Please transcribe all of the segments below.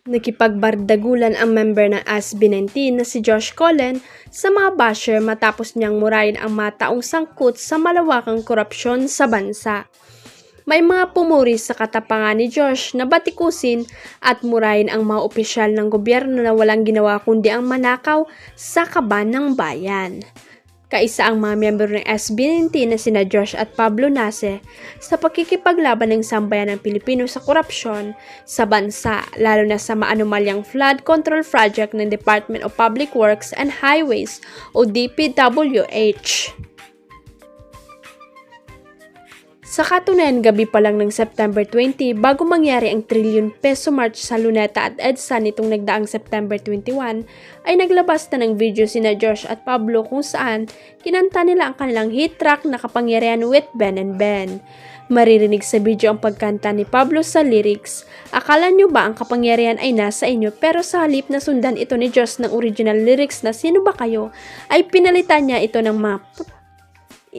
Nakipagbardagulan ang member ng SB19 na si Josh Cullen sa mga basher matapos niyang murahin ang mga taong sangkot sa malawakang korupsyon sa bansa. May mga pumuri sa katapangan ni Josh na batikusin at murahin ang mga opisyal ng gobyerno na walang ginawa kundi ang manakaw sa kaban ng bayan. Kaisa ang mga miyembro ng SB19 na sina Josh at Pablo Nace sa pakikipaglaban ng sambayan ng Pilipino sa korupsyon sa bansa, lalo na sa maanumalyang flood control project ng Department of Public Works and Highways o DPWH. Sa katunayan, gabi pa lang ng September 20 bago mangyari ang trilyon peso march sa Luneta at EDSA nitong nagdaang September 21 ay naglabas na ng video sina Josh at Pablo kung saan kinanta nila ang kanilang hit track na Kapangyarihan with Ben and Ben. Maririnig sa video ang pagkanta ni Pablo sa lyrics. Akala nyo ba ang kapangyarihan ay nasa inyo, pero sa halip na sundan ito ni Josh ng original lyrics na Sino ba kayo, ay pinalitan niya ito ng mga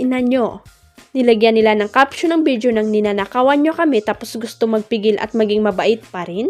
ina nyo. Nilagyan nila ng caption ng video ng ninanakawan nyo kami tapos gusto magpigil at maging mabait pa rin.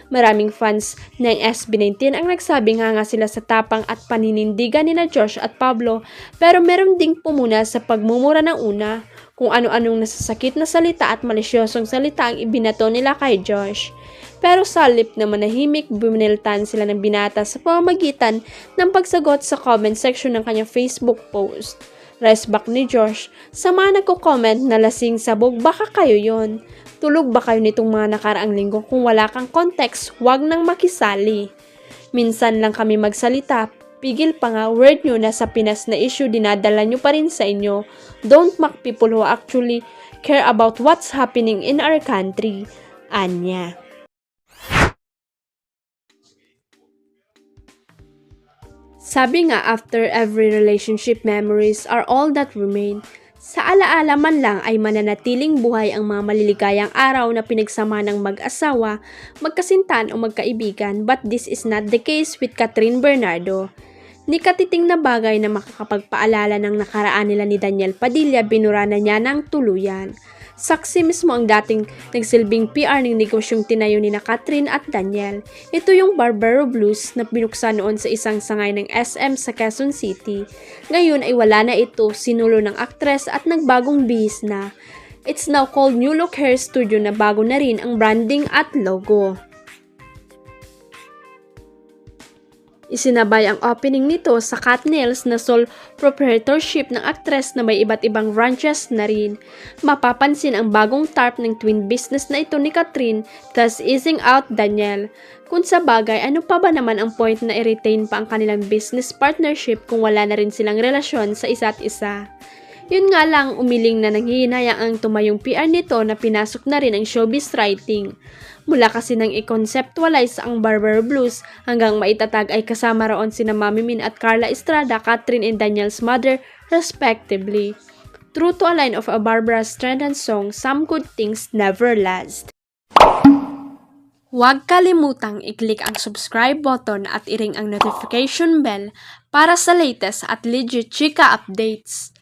Maraming fans ng SB19 ang nagsabing hanga sila sa tapang at paninindigan ni na Josh at Pablo, pero meron ding pumuna sa pagmumura ng una kung ano-anong nasasakit na salita at malisyosong salita ang ibinato nila kay Josh. Pero sa halip na manahimik, bumiltan sila ng binata sa pamamagitan ng pagsagot sa comment section ng kanyang Facebook post. Resback ni Josh, sa mga nagko-comment na lasing sabog, baka kayo yon. Tulog ba kayo nitong mga nakaraang linggo? Kung wala kang context, huwag nang makisali. Minsan lang kami magsalita, pigil pa nga, word nyo na sa Pinas na issue dinadala nyo pa rin sa inyo. Don't mock people who actually care about what's happening in our country. Anya. Sabi nga, after every relationship, memories are all that remain. Sa alaala man lang ay mananatiling buhay ang mga maliligayang araw na pinagsama ng mag-asawa, magkasintahan o magkaibigan, but this is not the case with Catherine Bernardo. Ni katiting na bagay na makakapagpaalala ng nakaraan nila ni Daniel Padilla, binura na niya ng tuluyan. Saksi mismo ang dating nagsilbing PR ng negosyong tinayo ni na Catherine at Daniel. Ito yung Barbaro Blues na binuksan noon sa isang sangay ng SM sa Quezon City. Ngayon ay wala na ito, sinulo ng aktres at nagbagong bihis na. It's now called New Look Hair Studio na bago na rin ang branding at logo. Isinabay ang opening nito sa Cat Nails na sole proprietorship ng aktres na may iba't ibang branches na rin. Mapapansin ang bagong tarp ng twin business na ito ni Catherine, thus easing out Daniel. Kung sa bagay, ano pa ba naman ang point na i-retain pa ang kanilang business partnership kung wala na rin silang relasyon sa isa't isa? Yun nga lang, umiling na nanghihinayang ang tumayong PR nito na pinasok na rin ang showbiz writing. Mula kasi nang i-conceptualize ang Barbaro Blues hanggang maitatag ay kasama roon sina Mami Min at Carla Estrada, Catherine and Daniel's mother, respectively. True to a line of a Barbara Streisand song, some good things never last. Huwag kalimutang i-click ang subscribe button at i-ring ang notification bell para sa latest at legit chika updates.